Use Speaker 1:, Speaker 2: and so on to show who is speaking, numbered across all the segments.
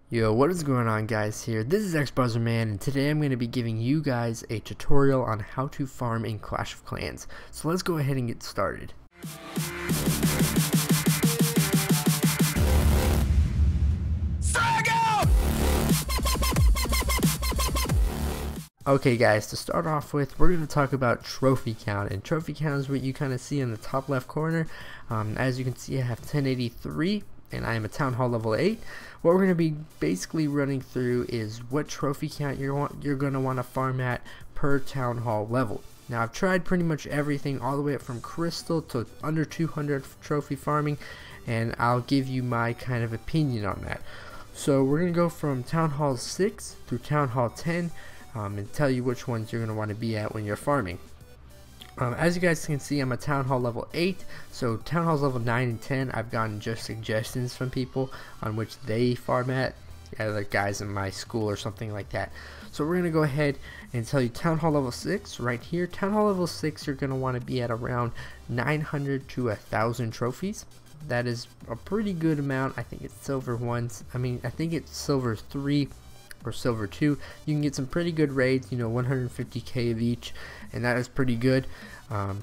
Speaker 1: Yo, what is going on, guys? Here, this is XBuzzerman, and today I'm going to be giving you guys a tutorial on how to farm in Clash of Clans. So let's go ahead and get started. Okay guys, to start off with, we're going to talk about trophy count, and trophy count is what you kind of see in the top left corner. As you can see, I have 1083 and I am a town hall level 8. What we're going to be basically running through is what trophy count you're going to want to farm at per town hall level. Now, I've tried pretty much everything all the way up from crystal to under 200 trophy farming, and I'll give you my kind of opinion on that. So we're going to go from town hall 6 through town hall 10 and tell you which ones you're going to want to be at when you're farming. As you guys can see, I'm a town hall level 8, so town halls level 9 and 10, I've gotten just suggestions from people on which they farm at, like guys in my school or something like that. So we're going to go ahead and tell you town hall level 6 right here. Town hall level 6, you're going to want to be at around 900 to 1,000 trophies. That is a pretty good amount. I think it's silver 1. I think it's silver 3 or silver 2. You can get some pretty good raids, 150k of each, and that is pretty good.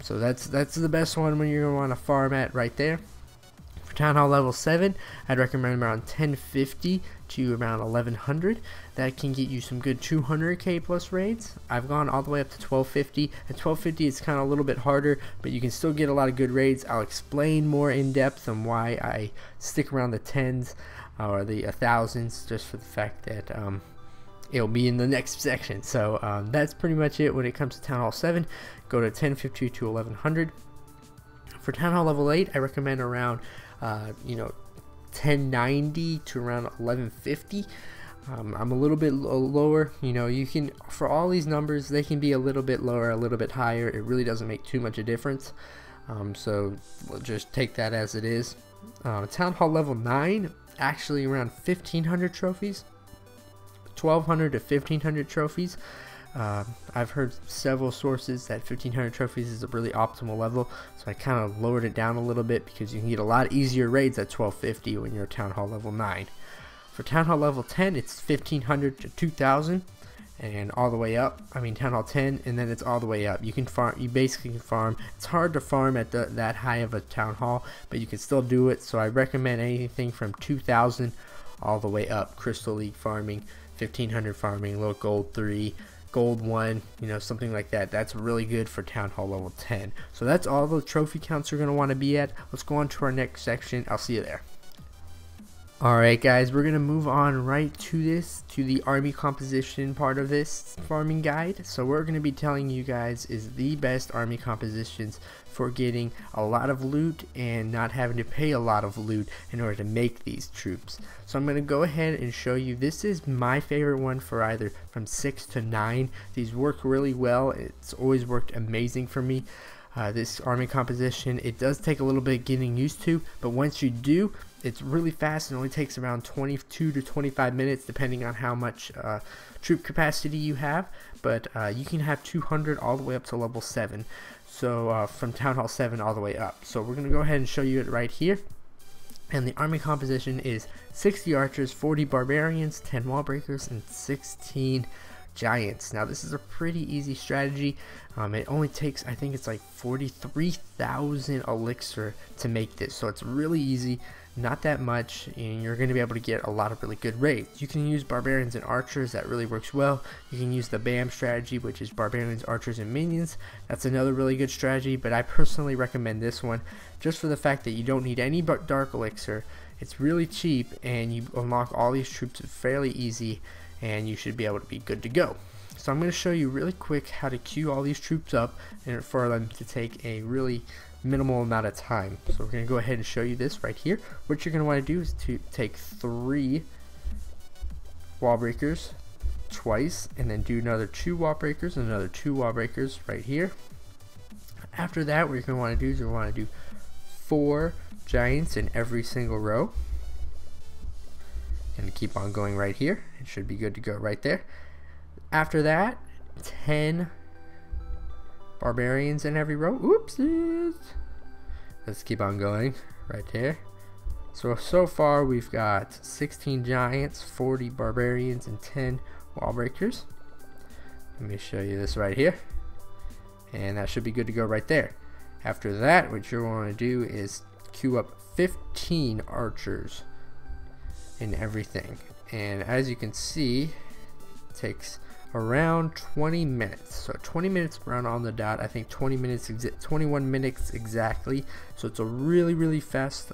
Speaker 1: So that's the best one when you're going to want to farm at right there. For town hall level 7, I'd recommend around 1050 to around 1100. That can get you some good 200k plus raids. I've gone all the way up to 1250. At 1250 it's kind of a little bit harder, but you can still get a lot of good raids. I'll explain more in depth on why I stick around the 10s or the 1000s, just for the fact that it'll be in the next section. So that's pretty much it when it comes to town hall 7. Go to 1050 to 1100. For town hall level 8, I recommend around 1090 to around 1150. I'm a little bit lower. You can, for all these numbers, they can be a little bit lower, a little bit higher. It really doesn't make too much a difference. So we'll just take that as it is. Town hall level 9, actually around 1500 trophies. 1200 to 1500 trophies. I've heard several sources that 1500 trophies is a really optimal level, so I kind of lowered it down a little bit because you can get a lot easier raids at 1250 when you're town hall level 9. For town hall level 10, it's 1500 to 2000 and all the way up. Town hall 10, and then it's all the way up. You can farm, you basically can farm. It's hard to farm at that high of a town hall, but you can still do it. So I recommend anything from 2000 all the way up. Crystal League farming, 1500 farming, low gold 3, gold 1, something like that. That's really good for town hall level 10. So that's all the trophy counts you're going to want to be at. Let's go on to our next section. I'll see you there. Alright guys, we're going to move on right to the army composition part of this farming guide. So we're going to be telling you guys is the best army compositions for getting a lot of loot and not having to pay a lot of loot in order to make these troops. So I'm going to go ahead and show you. This is my favorite one for either from 6 to 9. These work really well. It's always worked amazing for me. This army composition, it does take a little bit getting used to, but once you do, it's really fast. It only takes around 22 to 25 minutes depending on how much troop capacity you have, but you can have 200 all the way up to level 7. So from town hall 7 all the way up. So we're going to go ahead and show you it right here. And the army composition is 60 archers, 40 barbarians, 10 wall breakers, and 16 giants. Now this is a pretty easy strategy. It only takes, I think it's like 43,000 elixir to make this, so it's really easy, not that much, and you're going to be able to get a lot of really good raids. You can use barbarians and archers. That really works well. You can use the BAM strategy, which is barbarians, archers, and minions. That's another really good strategy, but I personally recommend this one just for the fact that you don't need any dark elixir. It's really cheap, and you unlock all these troops fairly easy, and you should be able to be good to go. So I'm going to show you really quick how to queue all these troops up and for them to take a really minimal amount of time. So we're going to go ahead and show you this right here. What you're going to want to do is to take 3 wall breakers twice, and then do another 2 wall breakers and another 2 wall breakers right here. After that, what you're going to want to do is you want to do 4 giants in every single row. And keep on going right here. It should be good to go right there. After that, 10 barbarians in every row. Oopsies. Let's keep on going right there. So far we've got 16 giants, 40 barbarians, and 10 wall breakers. Let me show you this right here, and that should be good to go right there. After that, what you're going to do is queue up 15 archers and everything, and as you can see, it takes around 20 minutes. So 20 minutes run on the dot. I think 21 minutes exactly. So it's a really fast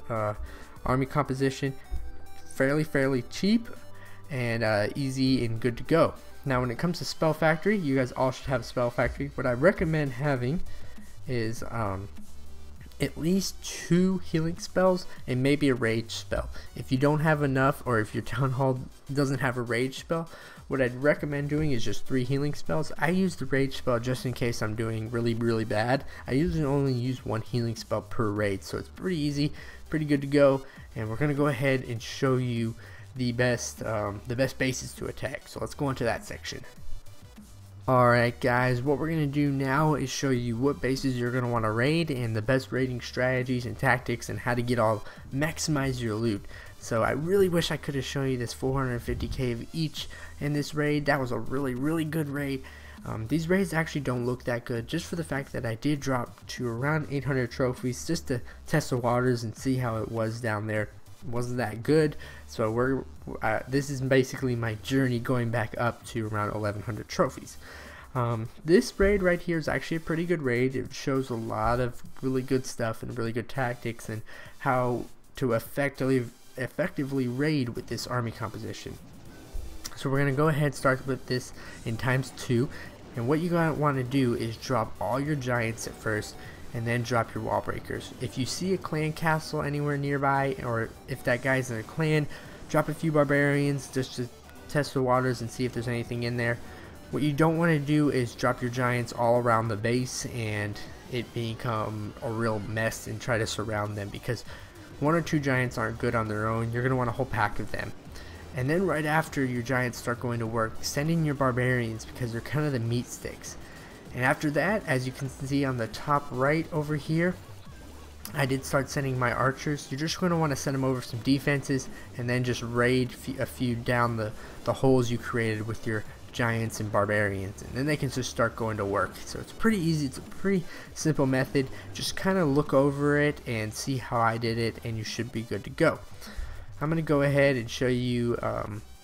Speaker 1: army composition, fairly cheap, and easy and good to go. Now when it comes to spell factory, you guys all should have a spell factory. What I recommend having is at least 2 healing spells and maybe a rage spell. If you don't have enough, or if your town hall doesn't have a rage spell, what I'd recommend doing is just 3 healing spells. I use the rage spell just in case I'm doing really bad. I usually only use 1 healing spell per raid, so it's pretty easy, pretty good to go. And we're gonna go ahead and show you the best bases to attack. So let's go into that section. Alright guys, what we're going to do now is show you what bases you're going to want to raid, and the best raiding strategies and tactics, and how to maximize your loot. So I really wish I could have shown you this 450k of each in this raid. That was a really good raid. These raids actually don't look that good, just for the fact that I did drop to around 800 trophies just to test the waters and see how it was down there. It wasn't that good, so this is basically my journey going back up to around 1100 trophies. This raid right here is actually a pretty good raid. It shows a lot of really good stuff and really good tactics and how to effectively raid with this army composition. So we're going to go ahead and start with this in ×2, and what you're going to want to do is drop all your giants at first, and then drop your wall breakers. If you see a clan castle anywhere nearby, or if that guy's in a clan, drop a few barbarians just to test the waters and see if there's anything in there. What you don't want to do is drop your giants all around the base and it become a real mess and try to surround them, because 1 or 2 giants aren't good on their own. You're going to want a whole pack of them. And then right after your giants start going to work, send in your barbarians, because they're kind of the meat sticks. And after that, as you can see on the top right over here, I did start sending my archers. You're just going to want to send them over some defenses, and then just raid a few down the holes you created with your giants and barbarians, and then they can just start going to work. So it's pretty easy. It's a pretty simple method. Just kind of look over it and see how I did it, and you should be good to go. I'm going to go ahead and show you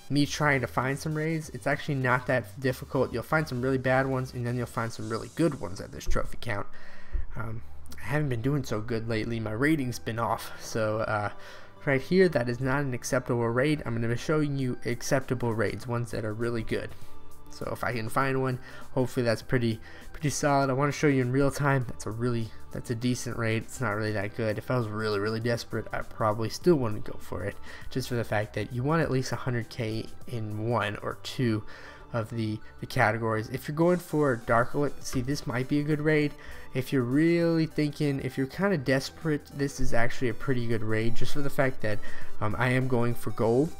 Speaker 1: me trying to find some raids. It's actually not that difficult. You'll find some really bad ones, and then you'll find some really good ones at this trophy count. I haven't been doing so good lately. My rating's been off. So right here, that is not an acceptable raid. I'm going to be showing you acceptable raids, ones that are really good. So if I can find one, hopefully that's pretty solid. I want to show you in real time. That's a decent raid. It's not really that good. If I was really desperate, I probably still wouldn't go for it, just for the fact that you want at least 100k in 1 or 2 of the categories. If you're going for darklet, see, this might be a good raid. If you're really thinking, if you're kind of desperate, this is actually a pretty good raid, just for the fact that I am going for gold.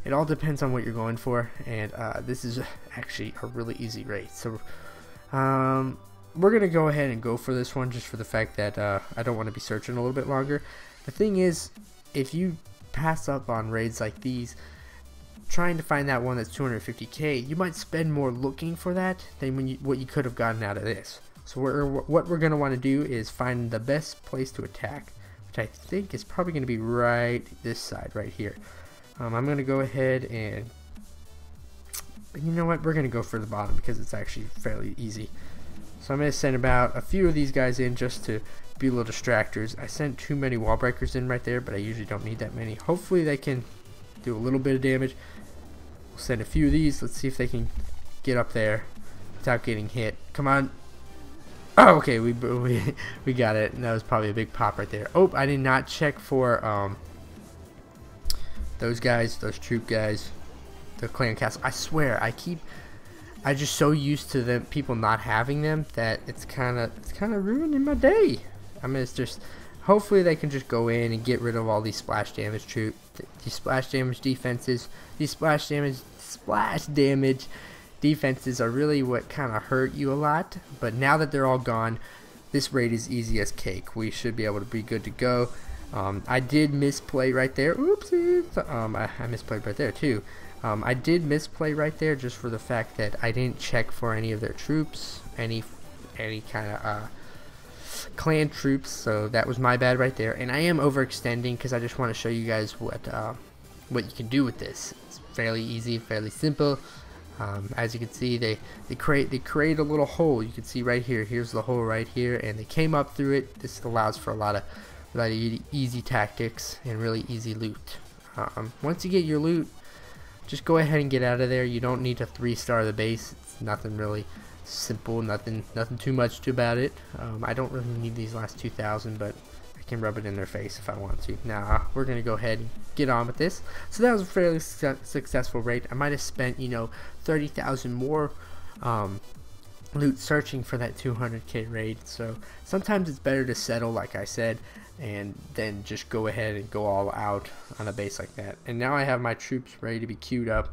Speaker 1: It all depends on what you're going for, and this is actually a really easy raid. So we're gonna go ahead and go for this one, just for the fact that I don't want to be searching a little bit longer. The thing is, if you pass up on raids like these, trying to find that one that's 250k, you might spend more looking for that than what you could have gotten out of this. So what we're gonna want to do is find the best place to attack, which I think is probably gonna be right this side right here. I'm going to go ahead and, you know what, we're going to go for the bottom because it's actually fairly easy. So I'm going to send about a few of these guys in just to be little distractors. I sent too many wall breakers in right there, but I usually don't need that many. Hopefully they can do a little bit of damage. We'll send a few of these. Let's see if they can get up there without getting hit. Come on. Oh, okay, we got it. And that was probably a big pop right there. Oh, I did not check for those guys, those troop guys, the clan castle. I swear, I just so used to them people not having them that it's kind of ruining my day. I mean, it's just, hopefully they can just go in and get rid of all these splash damage these splash damage defenses. These splash damage defenses are really what kind of hurt you a lot. But now that they're all gone, this raid is easy as cake. We should be able to be good to go. I did misplay right there. Oopsies. I misplayed right there too. I did misplay right there just for the fact that I didn't check for any of their troops, any kind of clan troops, so that was my bad right there. And I am overextending because I just want to show you guys what you can do with this. It's fairly easy, fairly simple. As you can see, they create a little hole. You can see right here. Here's the hole right here, and they came up through it. This allows for a lot of easy tactics and really easy loot. Once you get your loot, just go ahead and get out of there. You don't need to 3-star the base. It's nothing really simple, nothing too much about it. I don't really need these last 2,000, but I can rub it in their face if I want to. Now we're gonna go ahead and get on with this. So that was a fairly successful raid. I might have spent 30,000 more loot searching for that 200k raid. So sometimes it's better to settle, like I said, and then just go ahead and go all out on a base like that. And now I have my troops ready to be queued up.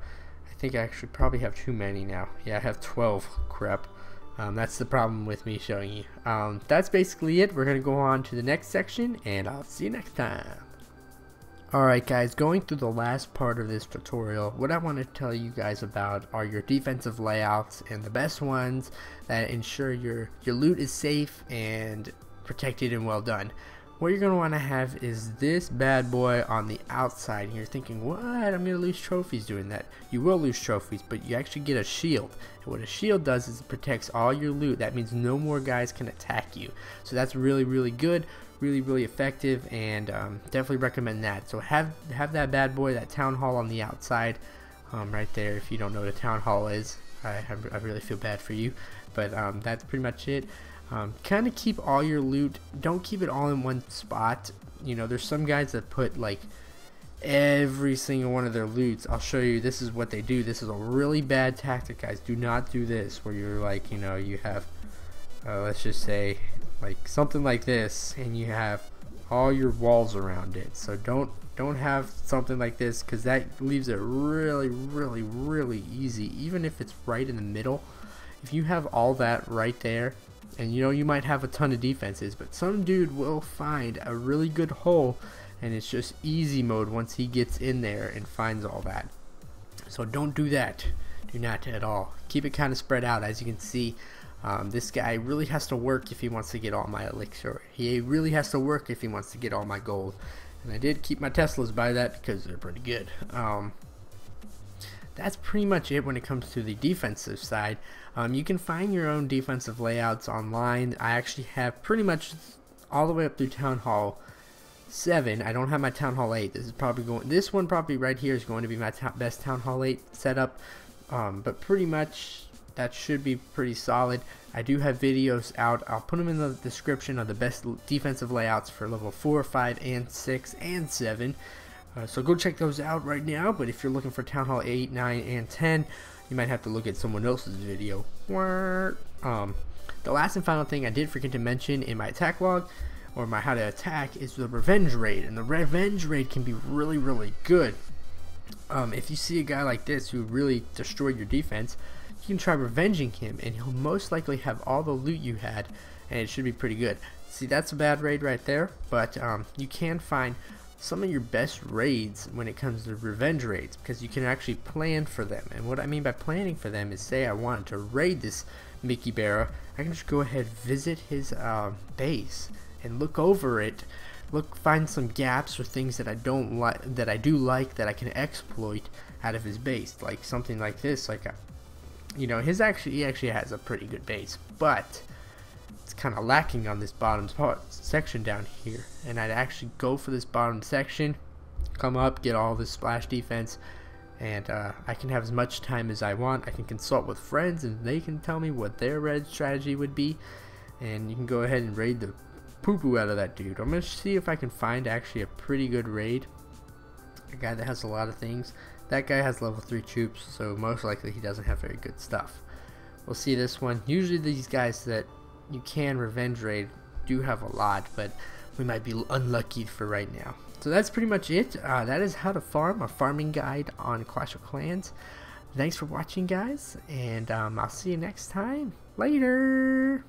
Speaker 1: I think I actually probably have too many now. Yeah, I have 12. Crap. That's the problem with me showing you. That's basically it. We're going to go on to the next section, and I'll see you next time. Alright guys, going through the last part of this tutorial, what I want to tell you guys about are your defensive layouts, and the best ones that ensure your loot is safe and protected and well done. What you're going to want to have is this bad boy on the outside, and you're thinking, what? I'm going to lose trophies doing that. You will lose trophies, but you actually get a shield. And what a shield does is it protects all your loot. That means no more guys can attack you. So that's really, really good, really effective, and definitely recommend that. So have that bad boy, that town hall on the outside, right there. If you don't know what a town hall is, I really feel bad for you, but that's pretty much it. Kind of keep all your loot, don't keep it all in one spot. There's some guys that put like every single one of their loots. I'll show you, this is what they do. This is a really bad tactic, guys. Do not do this where you're like, you have let's just say like something like this, and you have all your walls around it. So don't have something like this, because that leaves it really easy. Even if it's right in the middle, if you have all that right there, and you might have a ton of defenses, but some dude will find a really good hole, and it's just easy mode once he gets in there and finds all that. So don't do that. Do not at all. Keep it kind of spread out. As you can see, this guy really has to work if he wants to get all my elixir. He really has to work if he wants to get all my gold. And I did keep my Teslas by that because they're pretty good. That's pretty much it when it comes to the defensive side. You can find your own defensive layouts online. I actually have pretty much all the way up through Town Hall 7. I don't have my Town Hall 8. This one probably right here is going to be my best Town Hall 8 setup. But pretty much that should be pretty solid. I do have videos out. I'll put them in the description of the best defensive layouts for level 4, 5, and 6, and 7. So go check those out right now. But if you're looking for Town Hall 8, 9, and 10, you might have to look at someone else's video. The last and final thing I did forget to mention in my attack log, or my how to attack, is the revenge raid. And the revenge raid can be really good. If you see a guy like this who really destroyed your defense, you can try revenging him, and he'll most likely have all the loot you had, and it should be pretty good. See, that's a bad raid right there, but you can find some of your best raids when it comes to revenge raids, because you can actually plan for them. And what I mean by planning for them is, say I wanted to raid this Mickey Barra, I can just go ahead, visit his base, and look over it, find some gaps or things that I don't like, that I do like, that I can exploit out of his base, like something like this. Like he actually has a pretty good base, but it's kind of lacking on this bottom section down here. And I'd actually go for this bottom section, come up, get all this splash defense, and I can have as much time as I want. I can consult with friends, and they can tell me what their raid strategy would be, and you can go ahead and raid the poo-poo out of that dude. I'm gonna see if I can find actually a pretty good raid, a guy that has a lot of things. That guy has level 3 troops, so most likely he doesn't have very good stuff. We'll see this one. Usually these guys that you can revenge raid do have a lot, but we might be unlucky for right now. So that's pretty much it. That is how to farm, a farming guide on Clash of Clans. Thanks for watching, guys, and I'll see you next time. Later.